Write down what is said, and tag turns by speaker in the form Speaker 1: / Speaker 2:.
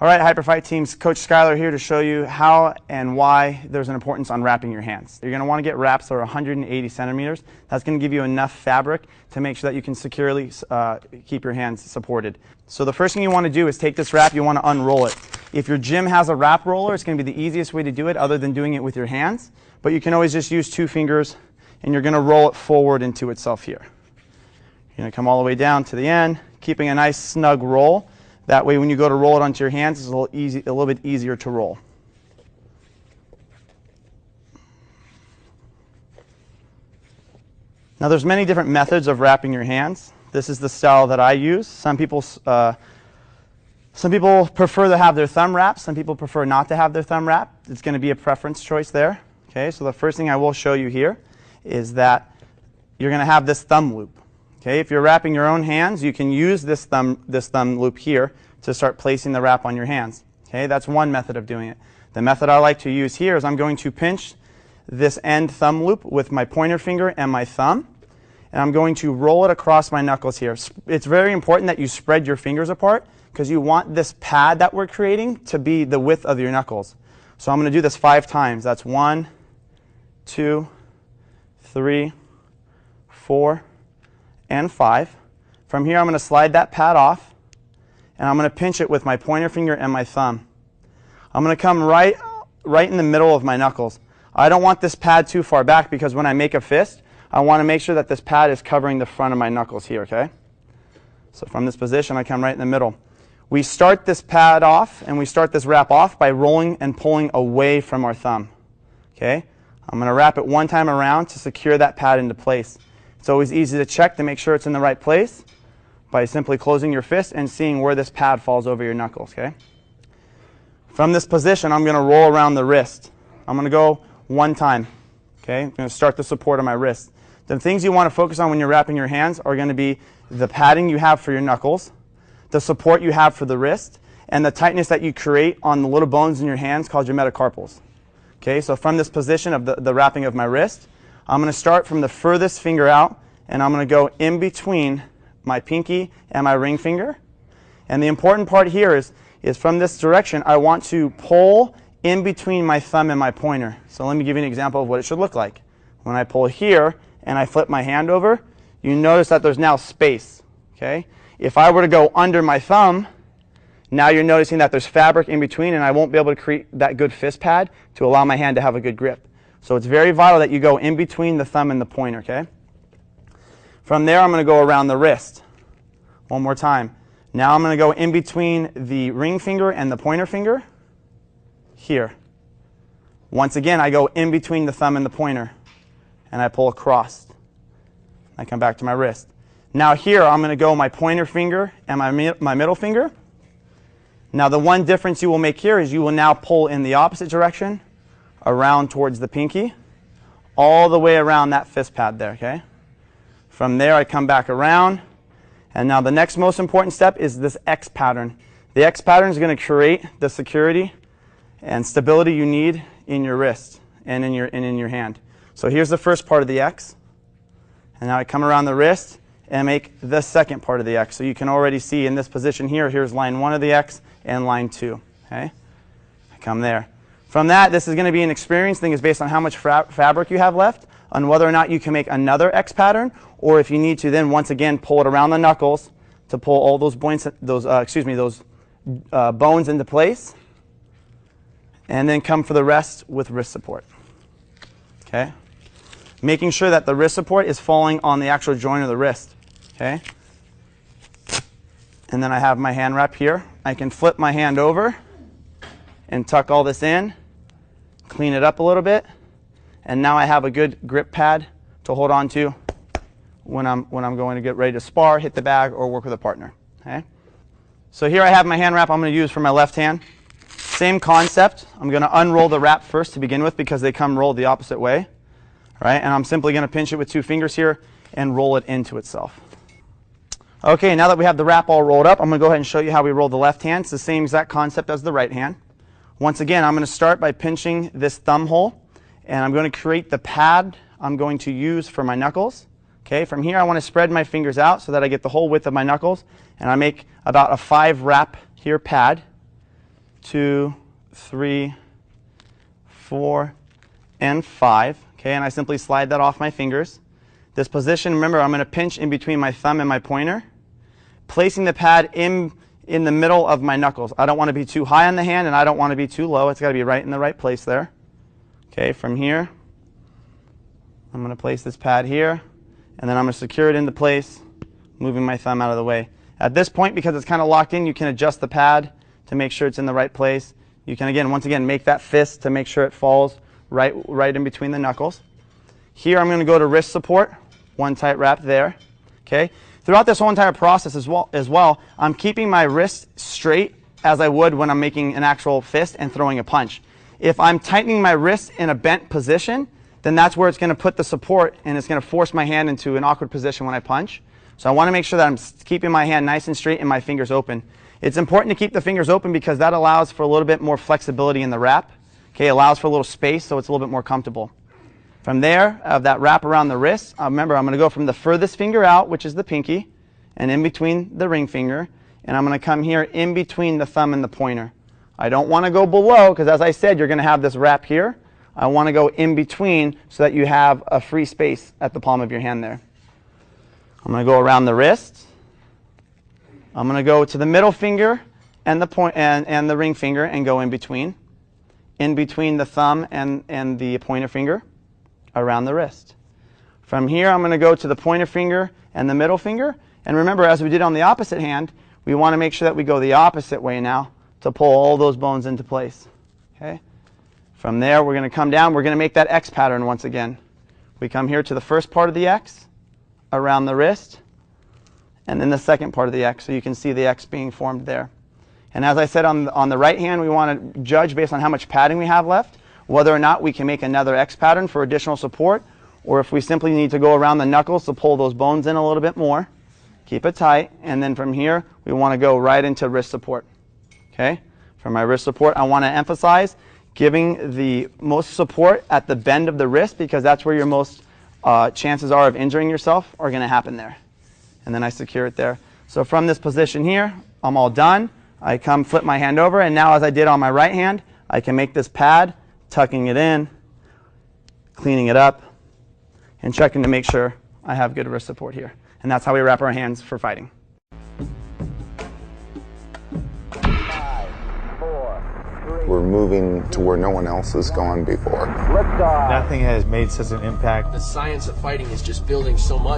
Speaker 1: All right, Hyperfight teams, Coach Skyler here to show you how and why there's an importance on wrapping your hands. You're going to want to get wraps that are 180 centimeters. That's going to give you enough fabric to make sure that you can securely keep your hands supported. So the first thing you want to do is take this wrap, you want to unroll it. If your gym has a wrap roller, it's going to be the easiest way to do it other than doing it with your hands. But you can always just use 2 fingers and you're going to roll it forward into itself here. You're going to come all the way down to the end, keeping a nice snug roll. That way when you go to roll it onto your hands, it's a little bit easier to roll. Now there's many different methods of wrapping your hands. This is the style that I use. Some people prefer to have their thumb wrapped. Some people prefer not to have their thumb wrapped. It's going to be a preference choice there. Okay, so the first thing I will show you here is that you're going to have this thumb loop. Okay, if you're wrapping your own hands, you can use this thumb loop here to start placing the wrap on your hands. Okay, that's one method of doing it. The method I like to use here is I'm going to pinch this end thumb loop with my pointer finger and my thumb, and I'm going to roll it across my knuckles here. It's very important that you spread your fingers apart because you want this pad that we're creating to be the width of your knuckles. So I'm going to do this 5 times. That's 1, 2, 3, 4, and 5. From here I'm going to slide that pad off and I'm going to pinch it with my pointer finger and my thumb. I'm going to come right in the middle of my knuckles. I don't want this pad too far back because when I make a fist, I want to make sure that this pad is covering the front of my knuckles here, okay? So from this position I come right in the middle. We start this pad off and we start this wrap off by rolling and pulling away from our thumb. Okay? I'm going to wrap it 1 time around to secure that pad into place. It's always easy to check to make sure it's in the right place by simply closing your fist and seeing where this pad falls over your knuckles. Okay? From this position, I'm going to roll around the wrist. I'm going to go 1 time. Okay? I'm going to start the support of my wrist. The things you want to focus on when you're wrapping your hands are going to be the padding you have for your knuckles, the support you have for the wrist, and the tightness that you create on the little bones in your hands called your metacarpals. Okay? So from this position of the wrapping of my wrist, I'm going to start from the furthest finger out, and I'm going to go in between my pinky and my ring finger. And the important part here is from this direction, I want to pull in between my thumb and my pointer. So let me give you an example of what it should look like. When I pull here and I flip my hand over, you notice that there's now space. Okay? If I were to go under my thumb, now you're noticing that there's fabric in between and I won't be able to create that good fist pad to allow my hand to have a good grip. So it's very vital that you go in between the thumb and the pointer, okay? From there, I'm going to go around the wrist. 1 more time. Now I'm going to go in between the ring finger and the pointer finger. Here. Once again, I go in between the thumb and the pointer. And I pull across. I come back to my wrist. Now here, I'm going to go my pointer finger and my middle finger. Now the one difference you will make here is you will now pull in the opposite direction, around towards the pinky, all the way around that fist pad there, okay? From there I come back around, and now the next most important step is this X pattern. The X pattern is going to create the security and stability you need in your wrist and in your hand. So here's the first part of the X, and now I come around the wrist and make the second part of the X. So you can already see in this position here, here's line 1 of the X and line 2, okay? I come there. From that, this is going to be an experience thing. Is based on how much fabric you have left, on whether or not you can make another X pattern, or if you need to then once again pull it around the knuckles to pull all those bones into place, and then come for the rest with wrist support. Okay, making sure that the wrist support is falling on the actual joint of the wrist. Okay, and then I have my hand wrap here. I can flip my hand over and tuck all this in. Clean it up a little bit, and now I have a good grip pad to hold on to when I'm going to get ready to spar, hit the bag, or work with a partner. Okay? So here I have my hand wrap I'm going to use for my left hand. Same concept. I'm going to unroll the wrap first to begin with because they come rolled the opposite way. All right? And I'm simply going to pinch it with 2 fingers here and roll it into itself. Okay, now that we have the wrap all rolled up, I'm going to go ahead and show you how we roll the left hand. It's the same exact concept as the right hand. Once again, I'm going to start by pinching this thumb hole, and I'm going to create the pad I'm going to use for my knuckles. Okay, from here I want to spread my fingers out so that I get the whole width of my knuckles, and I make about a 5 wrap here pad. 2, 3, 4, and 5. Okay, and I simply slide that off my fingers. This position, remember, I'm going to pinch in between my thumb and my pointer, placing the pad in the middle of my knuckles. I don't want to be too high on the hand, and I don't want to be too low. It's got to be right in the right place there. Okay, from here, I'm going to place this pad here, and then I'm going to secure it into place, moving my thumb out of the way. At this point, because it's kind of locked in, you can adjust the pad to make sure it's in the right place. You can, once again, make that fist to make sure it falls right in between the knuckles. Here, I'm going to go to wrist support, one tight wrap there. Okay. Throughout this whole entire process as well, I'm keeping my wrist straight as I would when I'm making an actual fist and throwing a punch. If I'm tightening my wrist in a bent position, then that's where it's going to put the support, and it's going to force my hand into an awkward position when I punch. So I want to make sure that I'm keeping my hand nice and straight and my fingers open. It's important to keep the fingers open because that allows for a little bit more flexibility in the wrap. Okay, allows for a little space so it's a little bit more comfortable. From there, that wrap around the wrist, remember I'm going to go from the furthest finger out, which is the pinky, and in between the ring finger, and I'm going to come here in between the thumb and the pointer. I don't want to go below because, as I said, you're going to have this wrap here. I want to go in between so that you have a free space at the palm of your hand there. I'm going to go around the wrist. I'm going to go to the middle finger and the ring finger and go in between the thumb and the pointer finger around the wrist. From here, I'm going to go to the pointer finger and the middle finger. And remember, as we did on the opposite hand, we want to make sure that we go the opposite way now to pull all those bones into place. Okay? From there, we're going to come down. We're going to make that X pattern once again. We come here to the first part of the X, around the wrist, and then the second part of the X, so you can see the X being formed there. And as I said, on the right hand, we want to judge based on how much padding we have left, whether or not we can make another X pattern for additional support, or if we simply need to go around the knuckles to pull those bones in a little bit more. Keep it tight, and then from here, we want to go right into wrist support. Okay? For my wrist support, I want to emphasize giving the most support at the bend of the wrist because that's where your most chances are of injuring yourself are going to happen there. And then I secure it there. So from this position here, I'm all done. I come flip my hand over, and now as I did on my right hand, I can make this pad, tucking it in, cleaning it up, and checking to make sure I have good wrist support here. And that's how we wrap our hands for fighting.
Speaker 2: 5, 4, 3.
Speaker 3: We're moving to where no one else has gone before.
Speaker 2: Liftoff.
Speaker 4: Nothing has made such an impact.
Speaker 5: The science of fighting is just building so much.